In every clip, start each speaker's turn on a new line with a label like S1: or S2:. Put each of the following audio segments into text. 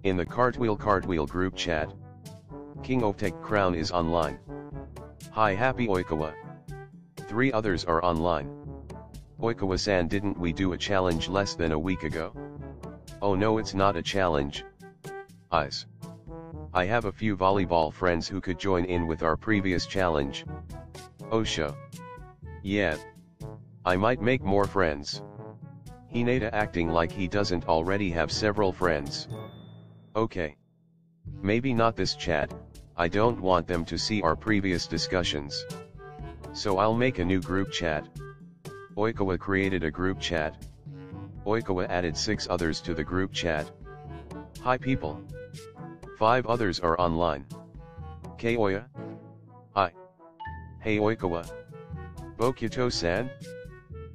S1: In the 𝘏𝑇ℎᵒℨ group chat. King of Tech Crown is online. Hi happy 𝘏𝑗𝑒. 3 others are online. 𝘏𝑗𝑒-san, didn't we do a challenge less than a week ago? Oh no, it's not a challenge. I have a few volleyball friends who could join in with our previous challenge. Oh sure. Yeah. I might make more friends. 𝘏𝙈 acting like he doesn't already have several friends. Okay. Maybe not this chat, I don't want them to see our previous discussions. So I'll make a new group chat. 𝘏𝑗𝑒 created a group chat. 𝘏𝑗𝑒 added 6 others to the group chat. Hi people. 5 others are online. 𝘏𝑗𝑒? Hi. Hey 𝘏𝑗𝑒. BokuAka-san?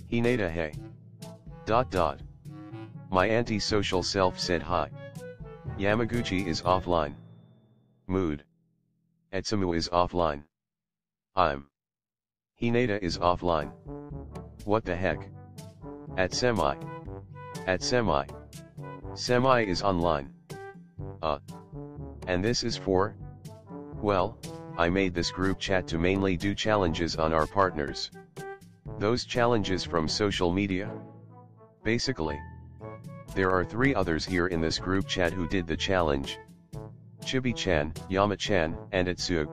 S1: 𝘏𝙗 hey. ... My anti-social self said hi. Yamaguchi is offline. Mood. 𝘏𝑗𝑒 is offline. 𝘏𝙗 is offline. What the heck? @Semi. Semi is online. And this is for? Well, I made this group chat to mainly do challenges on our partners. Those challenges from social media? Basically. There are 3 others here in this group chat who did the challenge. Chibi-chan, Yama-chan, and 𝘏𝑗𝑒.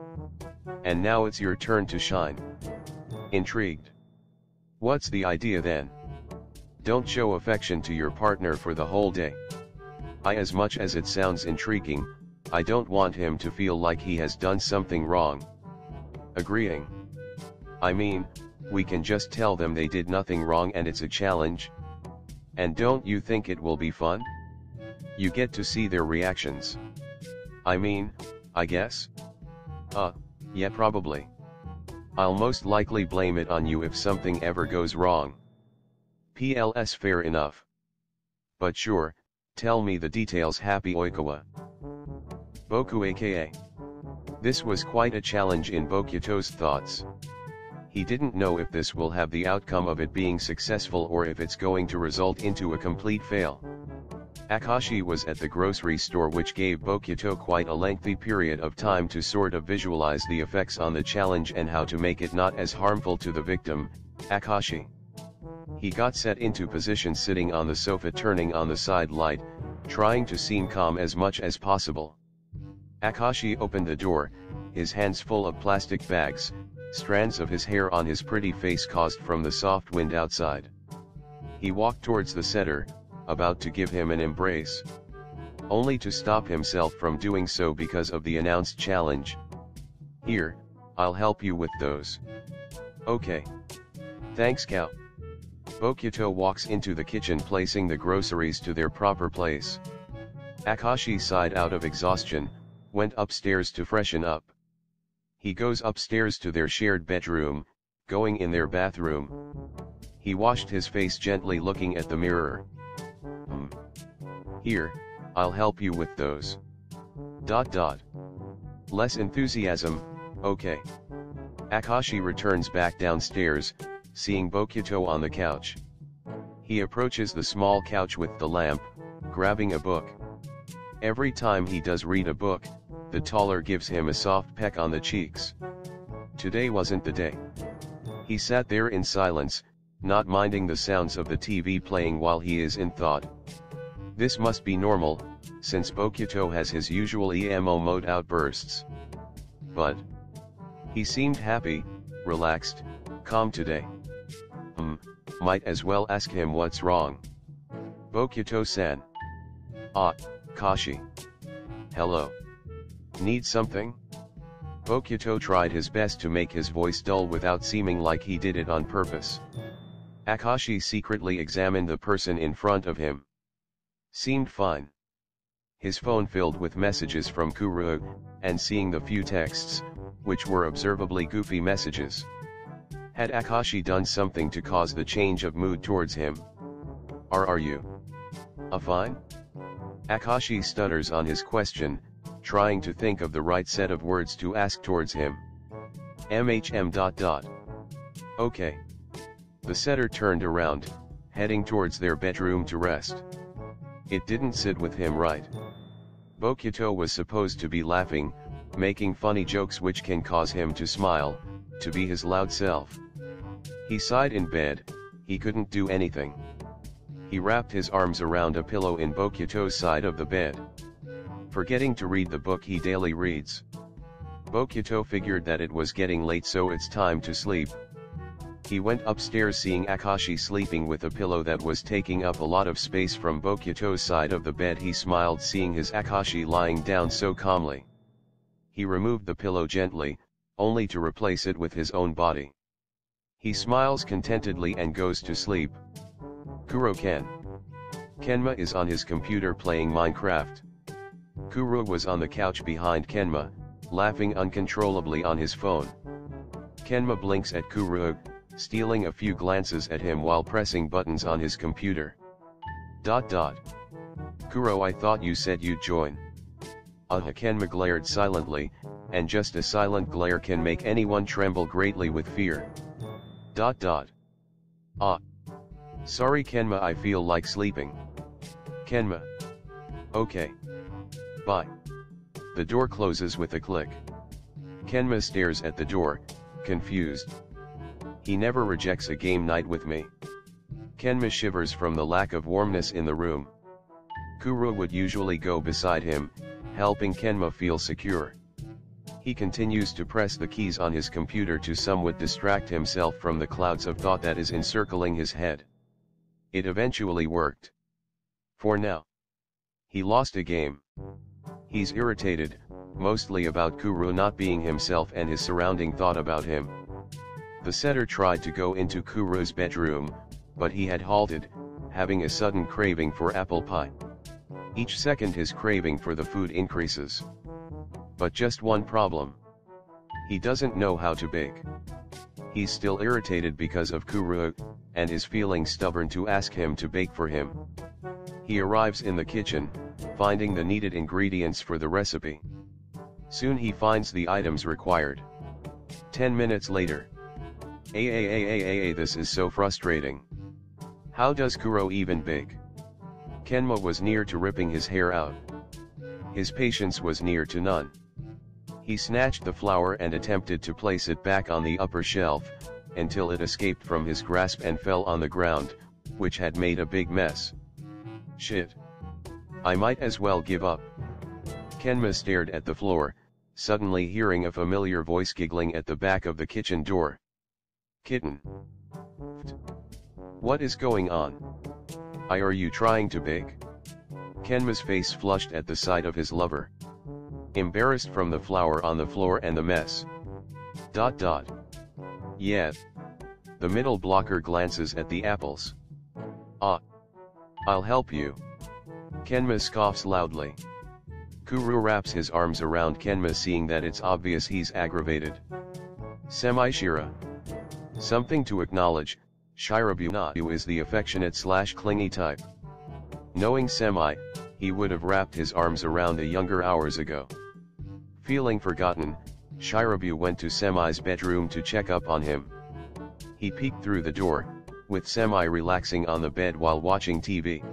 S1: And now it's your turn to shine. Intrigued? What's the idea then? Don't show affection to your partner for the whole day. As much as it sounds intriguing, I don't want him to feel like he has done something wrong. Agreeing. I mean, we can just tell them they did nothing wrong and it's a challenge. And don't you think it will be fun? You get to see their reactions. I mean, I guess? Yeah probably. I'll most likely blame it on you if something ever goes wrong. PLS fair enough. But sure, tell me the details happy 𝘏𝑗𝑒. BokuAka. This was quite a challenge in BokuAka's thoughts. He didn't know if this will have the outcome of it being successful or if it's going to result into a complete fail. Akashi was at the grocery store, which gave BokuAka quite a lengthy period of time to sort of visualize the effects on the challenge and how to make it not as harmful to the victim, Akashi. He got set into position sitting on the sofa, turning on the side light, trying to seem calm as much as possible. Akashi opened the door, his hands full of plastic bags, strands of his hair on his pretty face caused from the soft wind outside. He walked towards the setter, about to give him an embrace. Only to stop himself from doing so because of the announced challenge. Here, I'll help you with those. Okay. Thanks cow. BokuAka walks into the kitchen, placing the groceries to their proper place. Akashi sighed out of exhaustion, went upstairs to freshen up. He goes upstairs to their shared bedroom, going in their bathroom. He washed his face gently, looking at the mirror. Here, I'll help you with those. ... Less enthusiasm, okay. Akashi returns back downstairs, seeing BokuAka on the couch. He approaches the small couch with the lamp, grabbing a book. Every time he does read a book, the taller gives him a soft peck on the cheeks. Today wasn't the day. He sat there in silence, not minding the sounds of the TV playing while he is in thought. This must be normal, since BokuAka has his usual emo mode outbursts. But he seemed happy, relaxed, calm today. Might as well ask him what's wrong. BokuAka-san. Kashi. Hello. Need something? BokuAka tried his best to make his voice dull without seeming like he did it on purpose. Akashi secretly examined the person in front of him. Seemed fine. His phone filled with messages from KuroKen, and seeing the few texts, which were observably goofy messages. Had Akashi done something to cause the change of mood towards him? Are you fine? Akashi stutters on his question, trying to think of the right set of words to ask towards him. Okay. The setter turned around, heading towards their bedroom to rest. It didn't sit with him right. BokuAka was supposed to be laughing, making funny jokes which can cause him to smile, to be his loud self. He sighed in bed, he couldn't do anything. He wrapped his arms around a pillow in BokuAka's side of the bed. Forgetting to read the book he daily reads. BokuAka figured that it was getting late, so it's time to sleep. He went upstairs, seeing Akashi sleeping with a pillow that was taking up a lot of space from BokuAka's side of the bed. He smiled seeing his Akashi lying down so calmly. He removed the pillow gently, only to replace it with his own body. He smiles contentedly and goes to sleep. KuroKen. 𝘒𝘠𝘆 is on his computer playing Minecraft. Kuro was on the couch behind 𝘒𝘠𝘆, laughing uncontrollably on his phone. 𝘒𝘠𝘆 blinks at Kuro, stealing a few glances at him while pressing buttons on his computer. Kuro, I thought you said you'd join. 𝘏𝑗 glared silently, and just a silent glare can make anyone tremble greatly with fear. Sorry 𝘒𝘠𝘆, I feel like sleeping. 𝘒𝘠𝘆. Okay. Bye. The door closes with a click. 𝘒𝘠𝘆 stares at the door, confused. He never rejects a game night with me. 𝘒𝘠𝘆 shivers from the lack of warmness in the room. Kuro would usually go beside him, helping 𝘒𝘠𝘆 feel secure. He continues to press the keys on his computer to somewhat distract himself from the clouds of thought that is encircling his head. It eventually worked. For now. He lost a game. He's irritated, mostly about Kuro not being himself and his surrounding thought about him. The setter tried to go into Kuro's bedroom, but he had halted, having a sudden craving for apple pie. Each second his craving for the food increases. But just one problem. He doesn't know how to bake. He's still irritated because of Kuro, and is feeling stubborn to ask him to bake for him. He arrives in the kitchen, finding the needed ingredients for the recipe. Soon he finds the items required. 10 minutes later. This is so frustrating. How does Kuro even bake? 𝘒𝘠𝘆 was near to ripping his hair out. His patience was near to none. He snatched the flour and attempted to place it back on the upper shelf, until it escaped from his grasp and fell on the ground, which had made a big mess. Shit. I might as well give up. 𝘒𝘠𝘆 stared at the floor, suddenly hearing a familiar voice giggling at the back of the kitchen door. Kitten. What is going on? Are you trying to bake? 𝘒𝘠𝘆's face flushed at the sight of his lover. Embarrassed from the flour on the floor and the mess. Yeah. The middle blocker glances at the apples. I'll help you. 𝘒𝘠𝘆 scoffs loudly. Kuro wraps his arms around 𝘒𝘠𝘆, seeing that it's obvious he's aggravated. SemiShira. Something to acknowledge, 𝘏𝘰𝘈𝘈 is the affectionate/clingy type. Knowing Semi, he would have wrapped his arms around a younger hours ago. Feeling forgotten, 𝘏𝘰𝘈𝘈 went to Semi's bedroom to check up on him. He peeked through the door, with Semi relaxing on the bed while watching TV.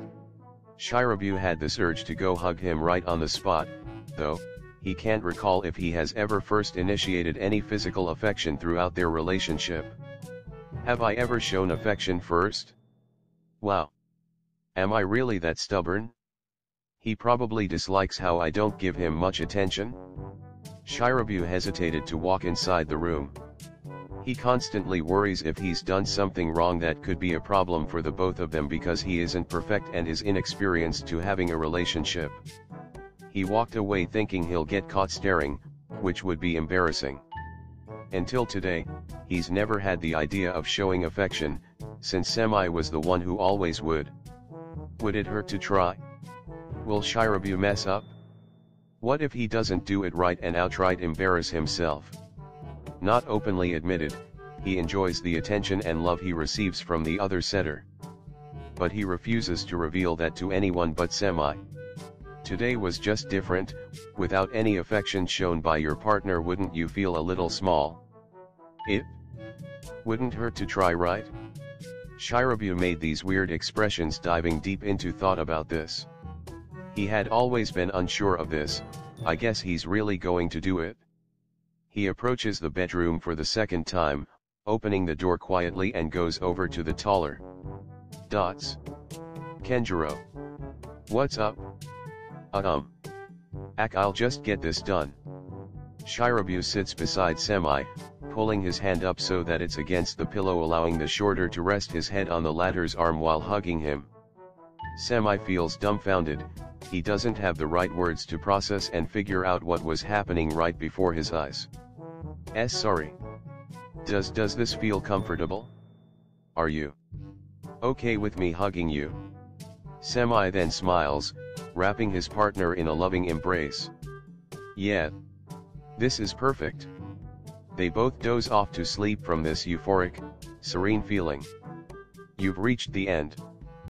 S1: 𝘏𝘰𝘈𝘈 had this urge to go hug him right on the spot, though, he can't recall if he has ever first initiated any physical affection throughout their relationship. Have I ever shown affection first? Wow. Am I really that stubborn? He probably dislikes how I don't give him much attention. 𝘏𝘰𝘈𝘈 hesitated to walk inside the room. He constantly worries if he's done something wrong that could be a problem for the both of them because he isn't perfect and is inexperienced to having a relationship. He walked away thinking he'll get caught staring, which would be embarrassing. Until today, he's never had the idea of showing affection, since Semi was the one who always would. Would it hurt to try? Will 𝘏𝘰𝘈𝘈 mess up? What if he doesn't do it right and outright embarrass himself? Not openly admitted, he enjoys the attention and love he receives from the other setter. But he refuses to reveal that to anyone but Semi. Today was just different. Without any affection shown by your partner, wouldn't you feel a little small? It wouldn't hurt to try, right? 𝘏𝘰𝘈𝘈 made these weird expressions, diving deep into thought about this. He had always been unsure of this. I guess he's really going to do it. He approaches the bedroom for the second time, opening the door quietly and goes over to the taller Kenjiro. What's up? I'll just get this done. Shirabu sits beside Semi, pulling his hand up so that it's against the pillow, allowing the shorter to rest his head on the latter's arm while hugging him. Semi feels dumbfounded. He doesn't have the right words to process and figure out what was happening right before his eyes. Sorry. Does this feel comfortable? Are you okay with me hugging you? Semi then smiles, wrapping his partner in a loving embrace. Yeah. This is perfect. They both doze off to sleep from this euphoric, serene feeling. You've reached the end.